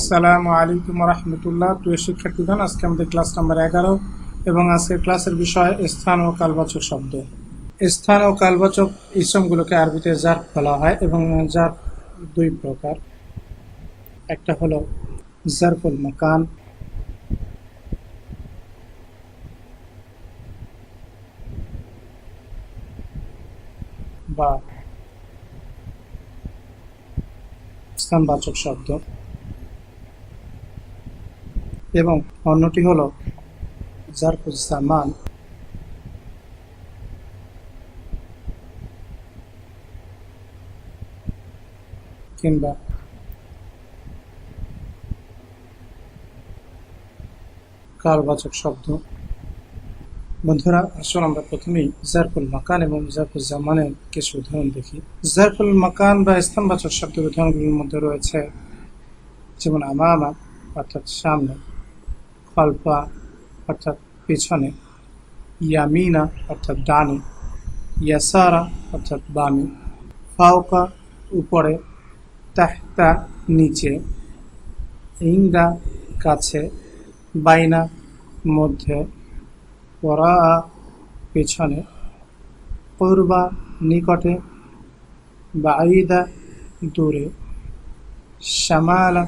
আসসালামু আলাইকুম রহমতুল্লাহ। প্রিয় শিক্ষার্থীগণ, আজকে আমাদের ক্লাস নাম্বার 11 এবং আজকের ক্লাসের বিষয় স্থান ও কালবাচক শব্দ। স্থান ও কালবাচক ইসমগুলোকে আরবিতে জার্ফ বলা হয় এবং জার্ফ দুই প্রকার। একটা হলো জারফুল মাকান বা স্থানবাচক শব্দ এবং অন্যটি হলো জারফুল জামান কিংবা কালবাচক শব্দ। বন্ধুরা, আসলে আমরা প্রথমেই জারফুল মাকান এবং জারফুল জামানের কিছু উদাহরণ দেখি। জারফুল মাকান বা স্থানবাচক শব্দের উদাহরণগুলির মধ্যে রয়েছে যেমন আমামা অর্থাৎ সামনে, খলফা অর্থাৎ পিছনে, ইয়ামিনা অর্থাৎ ডানে, ইয়াসারা অর্থাৎ বামে, ফাওকা উপরে, তাহতা নিচে, ইংদা কাছে, বাইনা মধ্যে, ওরা পেছনে, কুরবা নিকটে, বাঈদা দূরে, শামালা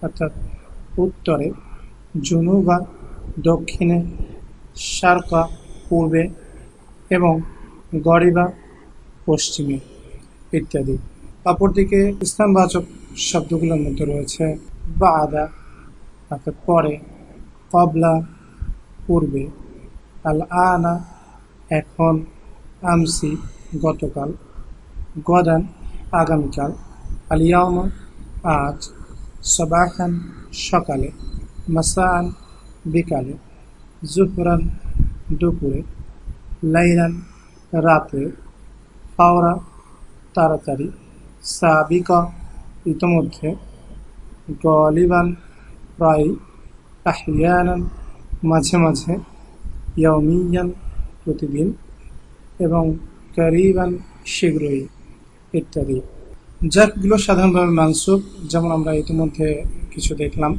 অর্থাৎ উত্তরে, জুনুবা দক্ষিণে, শারকা পূর্বে এবং গরিবা পশ্চিমে ইত্যাদি। অপরদিকে স্থানবাচক শব্দগুলোর মধ্যে রয়েছে বাদা অর্থাৎ পরে, কবলা পূর্বে, আল আনা এখন, আমসি গতকাল, গদান আগামীকাল, আল ইয়াউমা আজ, সবাহান সকালে, মাসাআন বিকালে, জুহরান দুপুরে, লাইলান রাতে, ফাওরা তাড়াতাড়ি, সাবিকা ইতোমধ্যে, গলিবান প্রায়, আহইয়ানান মাঝে মাঝে, ইয়াউমিয়ান প্রতিদিন এবং কারিবান শীঘ্রই ইত্যাদি। জার্ফগুলো সাধারণভাবে মানসুব, যেমন আমরা ইতিমধ্যে কিছু দেখলাম।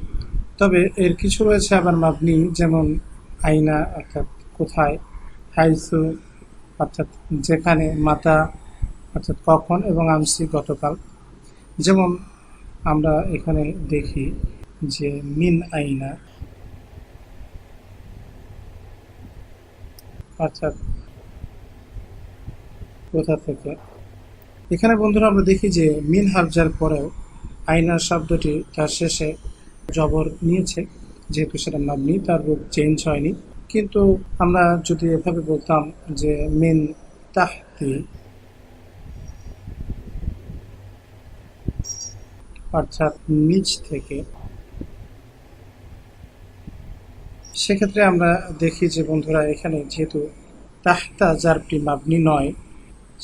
তবে এর কিছু রয়েছে আবার মাবনি, যেমন আইনা অর্থাৎ কোথায়, হাইসু অর্থাৎ যেখানে, মাতা অর্থাৎ কখন এবং আমসি গতকাল। যেমন আমরা এখানে দেখি যে মিন আইনা অর্থাৎ কোথা থেকে। এখানে বন্ধুরা আমরা দেখি যে মিন হার্জার পরেও আইনার শব্দটি তার শেষে জবর নিয়েছে, যেহেতু সেটা মাবনি, তার রূপ চেঞ্জ হয়নি। কিন্তু আমরা যদি এভাবে বলতাম যে মিন তাহতি অর্থাৎ নিচ থেকে, সেক্ষেত্রে আমরা দেখি যে বন্ধুরা এখানে যেহেতু তাহতা জার্ফটি মাবনি নয়,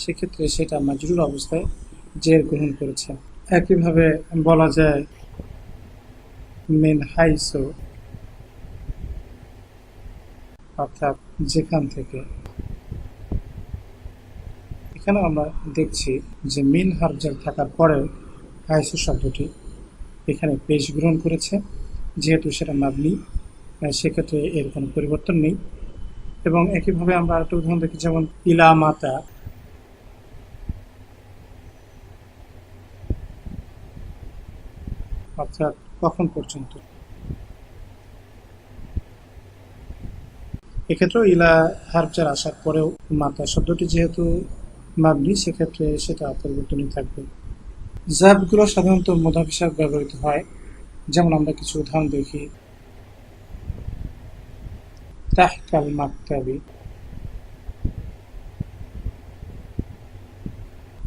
সেক্ষেত্রে সেটা মাজরুর অবস্থায় জের গ্রহণ করেছে। একইভাবে বলা যায় মিন হাইসু অর্থাৎ যেখান থেকে। এখানে আমরা দেখছি যে মিন হার্জার থাকার পরেও হাইসু শব্দটি এখানে পেশ গ্রহণ করেছে, যেহেতু সেটা মাবনি, সেক্ষেত্রে এর কোনো পরিবর্তন নেই। এবং একইভাবে আমরা আরেকটা উদাহরণ দেখি, যেমন ইলা মাতা অর্থাৎ কখন পর্যন্ত। এক্ষেত্রেও ইলা হার্জার আসার পরেও মাতা শব্দটি যেহেতু মাবনি, সেক্ষেত্রে সেটা পরিবর্তনই থাকবে। জার্ফগুলো সাধারণত মুদাফ হিসাবে ব্যবহৃত হয়, যেমন আমরা কিছু উদাহরণ দেখি। তাহতাল মাকতাবি,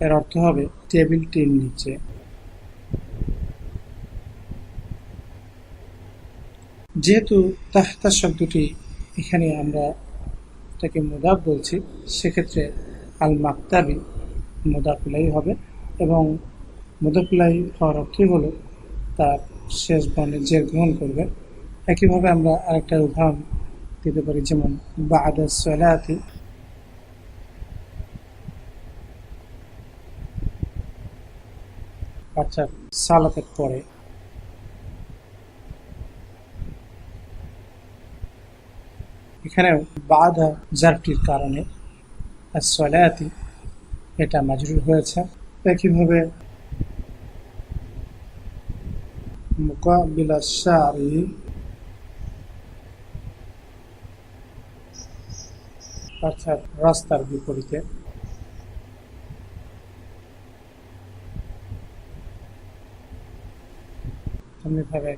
এর অর্থ হবে টেবিলটির নিচে। যেহেতু তাহতা শব্দটি এখানে আমরা এটাকে মুদাফ বলছি, সেক্ষেত্রে আল মাকতাবি মুদাফিলাই হবে এবং মুদাফিলাই হওয়ার অর্থই হলো তার শেষ বর্ণে জের গ্রহণ করবে। একইভাবে আমরা আরেকটা উদাহরণ দিতে পারি, যেমন বা'দা সালাতি অর্থাৎ সালাতের পরে। এখানেও বাদা জারটির কারণে আসসালাতি এটা মাজরুর হয়েছে। একইভাবে মুকাবিলা শারি অর্থাৎ রাস্তার বিপরীতে, তেমনিভাবে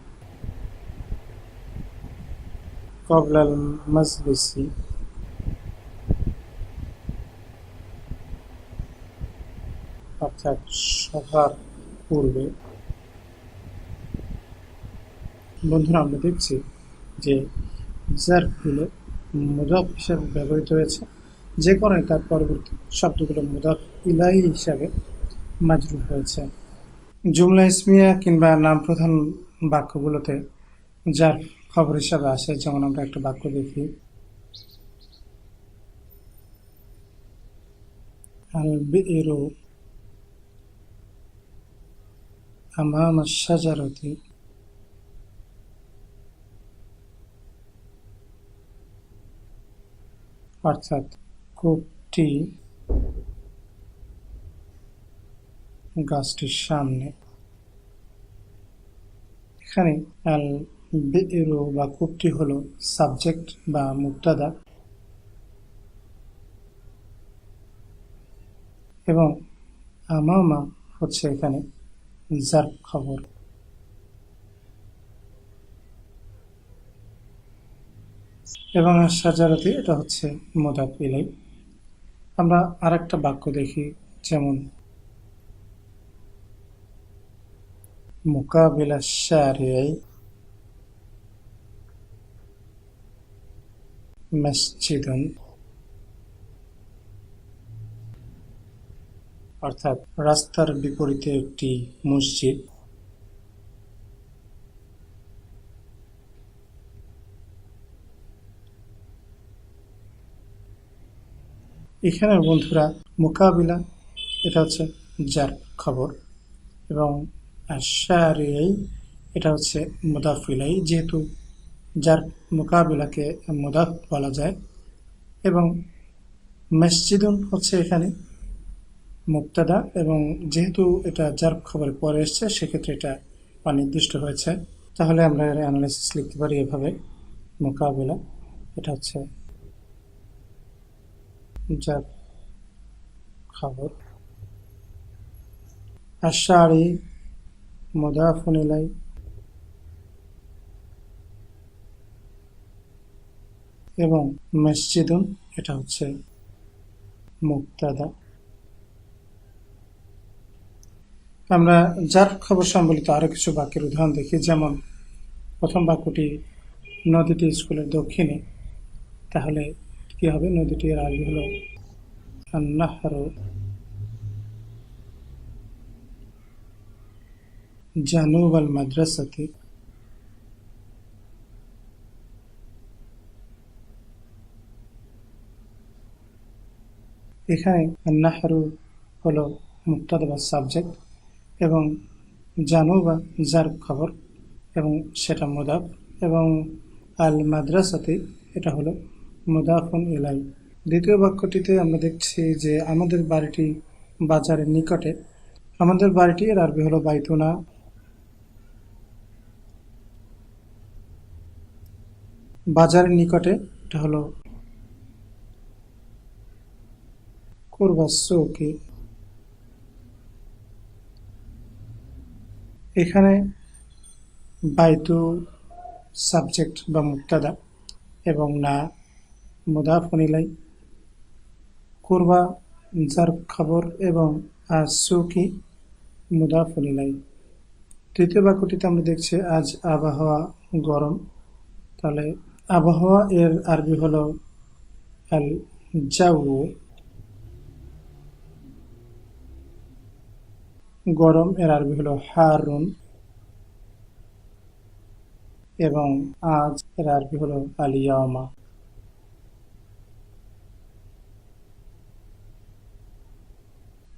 কবলাল মাজলিসি অর্থাৎ সভার পূর্বে। বন্ধুরা, আমরা দেখছি যে জারগুলো মুদাফ হিসাবে ব্যবহৃত হয়েছে, যে কারণে তার পরবর্তী শব্দগুলো মুদাফ ইলাহি হিসাবে মাজরুর হয়েছে। জুমলা ইসমিয়া কিংবা নাম প্রধান বাক্যগুলোতে যার খবর হিসাবে আসে, যেমন আমরা একটা বাক্য দেখি, আল বিরু আমাম আশ-শাজারাতি, অর্থাৎ কূপটি গাছটির সামনে। এখানে আল বিরু বা কূপটি হলো সাবজেক্ট বা মুবতাদা, এবং আমামা হচ্ছে এখানে যার খবর। এবং আশ-শাজারাতি এটা হচ্ছে মুদাফ ইলাই। আমরা আরেকটা বাক্য দেখি, যেমন মুকাবিলা শারি'i মসজিদুন, অর্থাৎ রাস্তার বিপরীতে একটি মসজিদ। এখানে বন্ধুরা মোকাবিলা এটা হচ্ছে যার খবর, এবং আশ-শারি'i এটা হচ্ছে মুদাফ ইলাই, যেহেতু যার মোকাবিলাকে মুদাফ বলা যায়, এবং মসজিদুন হচ্ছে এখানে মুবতাদা, এবং যেহেতু এটা যার খবরের পরে এসছে সেক্ষেত্রে এটা অনির্দিষ্ট হয়েছে। তাহলে আমরা এর অ্যানালাইসিস লিখতে পারি এভাবে: মোকাবিলা এটা হচ্ছে যার খবর, আশ-শারি মুদাফুন ইলাই, এবং মসজিদুন এটা হচ্ছে মুবতাদা। আমরা যার খবর সম্বলিত আরো কিছু বাক্যের উদাহরণ দেখি, যেমন প্রথম বাক্যটি নদীটি স্কুলের দক্ষিণে, তাহলে কি হবে? নদীটির আরবি হলো আন-নাহরু জানুব আল মাদ্রাসাতি। এখানে আন-নাহরু হলো মুবতাদা বা সাবজেক্ট, এবং জানুবা যার খবর, এবং সেটা মুদাফ, এবং আল মাদ্রাসাতি এটা হলো মুদাফুন ইলাই। দ্বিতীয় বাক্যটিতে আমরা দেখছি যে আমাদের বাড়িটি বাজারের নিকটে। আমাদের বাড়িটি এর আরবি হলো বাইতুনা। বাজারের নিকটে এটা হলো কুরবাস সুকি। এখানে বাইতু সাবজেক্ট বা মুবতাদা, এবং না মুদাফুন ইলাই, কুরবা যার খবর, এবং সুকি মুদাফুন ইলাই। তৃতীয় বাক্যটিতে আমরা দেখছি আজ আবহাওয়া গরম, তাহলে আবহাওয়া এর আরবি হলো আল জাউ, গরম এর আরবি হলো হারুন, এবং আজ এর আরবি হলো আল ইয়ামা।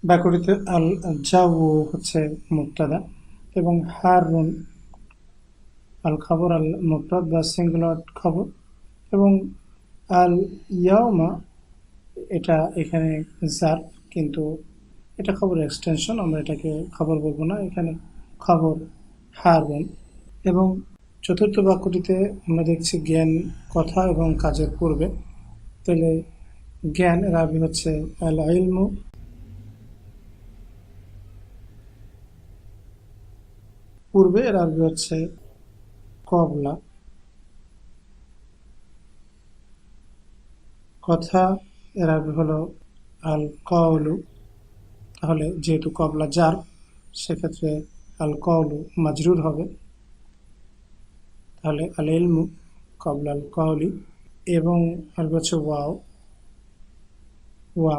বাক্যটিতে আল জাউ হচ্ছে মুবতাদা, এবং হারুন আল খবর, আল মুফরাদ বা সিঙ্গুলার খবর, এবং আল ইয়াউমা এটা এখানে জার্ব, কিন্তু এটা খবর এক্সটেনশন, আমরা এটাকে খবর বলবো না, এখানে খবর হারবেন। এবং চতুর্থ বাক্যটিতে আমরা দেখছি জ্ঞান কথা এবং কাজের পূর্বে। তাহলে জ্ঞান এর আরবি হচ্ছে আল ইলমু, পূর্বে এর আরবি হচ্ছে কবলা, কথা এর আরবি হলো আল কওলু। তাহলে যেহেতু কবলা জার, সেক্ষেত্রে আল কওলু মাজরুর হবে, তাহলে আল ইলমু কবলা আল কওলি। এবং আরবি হচ্ছে ওয়াও, ওয়া।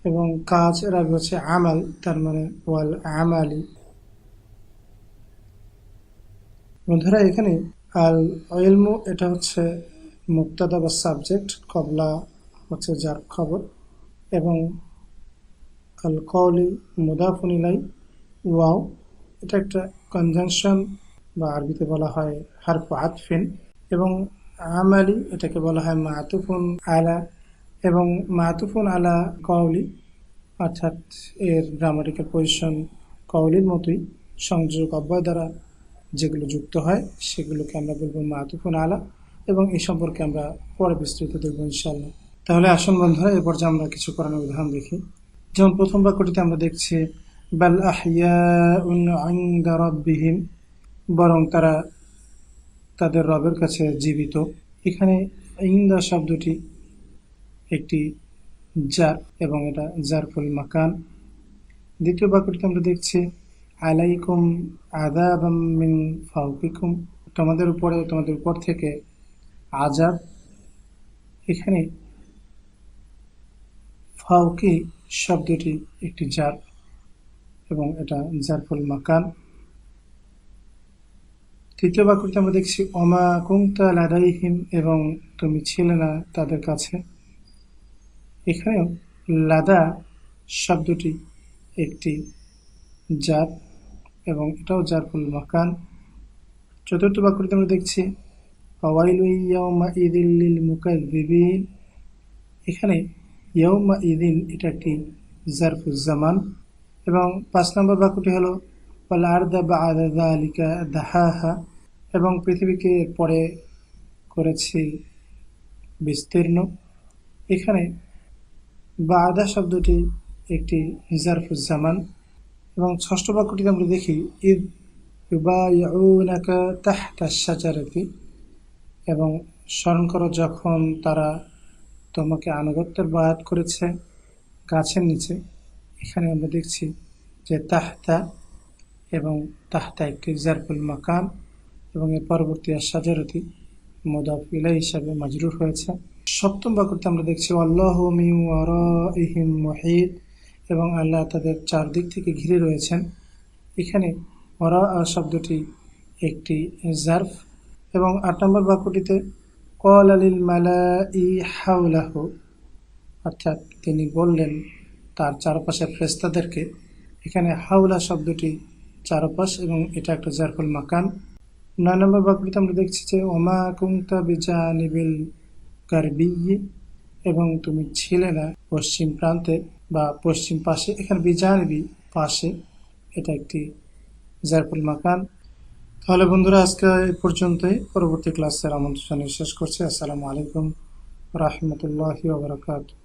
এবং কাজ এর আরবি হচ্ছে আমাল, তার মানে ওয়াল আমালি। বন্ধুরা এখানে আল ইলমু এটা হচ্ছে মুক্তাদা বা সাবজেক্ট, কবলা হচ্ছে যার খবর, এবং আল কওলি মুদাফুন ইলাই, ওয়াও এটা একটা কনজাংশন বা আরবিতে বলা হয় হারফ আতফিন। এবং আমালি এটাকে বলা হয় মাতুফুন আলা, এবং মাতুফুন আলা কওলি, অর্থাৎ এর গ্রামাটিক্যাল পজিশন কওলির মতোই, সংযোগ অব্যয় দ্বারা যেগুলো যুক্ত হয় সেগুলোকে আমরা বলবো মাতুফুন আলা, এবং এই সম্পর্কে আমরা পরে বিস্তৃত দেখবো ইনশাআল্লাহ। তাহলে আসুন বন্ধুরা এরপর যে আমরা কিছু কোরআনের উদাহরণ দেখি। যেমন প্রথম বাক্যটিতে আমরা দেখছি বাল আহইয়াউন ইনদা রাব্বিহিম, বরং তারা তাদের রবের কাছে জীবিত। এখানে ইন্দা শব্দটি একটি জার, এবং এটা জারফুল মাকান। দ্বিতীয় বাক্যটিতে আমরা দেখছি আলাইকুম আযাবাম মিন ফাওকিকুম, তোমাদের উপর থেকে আযাব। এখানে ফাওকি শব্দটি একটি জার, এবং এটা জারফুল মাকান। তৃতীয় বাক্যটিতে আমরা দেখছি ওমা কুনতা লাদাইহিম, এবং তুমি ছিলে না তাদের কাছে। এখানেও লাদা শব্দটি একটি জার, এবং এটাও জারফুল মাকান। চতুর্থ বাক্যটিতে আমরা দেখছি ফাওয়াইলু ইয়াউমা ইযিল লিল মুকাযযিবিন, এখানে ইয়াউমা ইযিন এটা একটি জারফুজ জামান। এবং 5 নম্বর বাক্যটি হলো ওয়াল আরদা বা'দা যালিকা দাহাহা, এবং পৃথিবীকে পরে করেছি বিস্তীর্ণ। এখানে বা'দা শব্দটি একটি জারফুজ জামান। এবং ষষ্ঠ বাক্যটিতে আমরা দেখি ইদ ইউবাইউনাকা তাহতা আশ-শাজারাতি, এবং স্মরণ করো যখন তারা তোমাকে আনুগত্যের বায়াত করেছে গাছের নিচে। এখানে আমরা দেখছি যে তাহতা, এবং তাহতা একটি জারফুল মাকান, এবং এর পরবর্তী আশ-শাজারাতি মুদাফ ইলাই হিসাবে মাজরুর হয়েছে। সপ্তম বাক্যটিতে আমরা দেখছি আল্লাহু মিন ওয়ারাইহিম মুহিত, এবং আল্লাহ তাদের চারদিক থেকে ঘিরে রয়েছেন। এখানে ওরা শব্দটি একটি জারফ। এবং 8 নম্বর বাক্যটিতে ক্বালা লিল মালাই হাওলাহু, অর্থাৎ তিনি বললেন তার চারপাশের ফেরেশতাদেরকে। এখানে হাওলা শব্দটি চারপাশ, এবং এটা একটা জারফুল মাকান। 9 নম্বর বাক্যটিতে আমরা দেখছি যে ওমা কুনতা বিজানিবিল গারবিয়্যি, এবং তুমি ছিলে না পশ্চিম প্রান্তে বা পশ্চিম পাশে। এখানে বিজানিবি পাশে, এটা একটি জারফুল মাকান। তাহলে বন্ধুরা আজকে এই পর্যন্তই, পরবর্তী ক্লাসের আমন্ত্রণ শেষ করছি। আসসালামু আলাইকুম ওয়া রাহমাতুল্লাহি ওয়া বারাকাতুহু।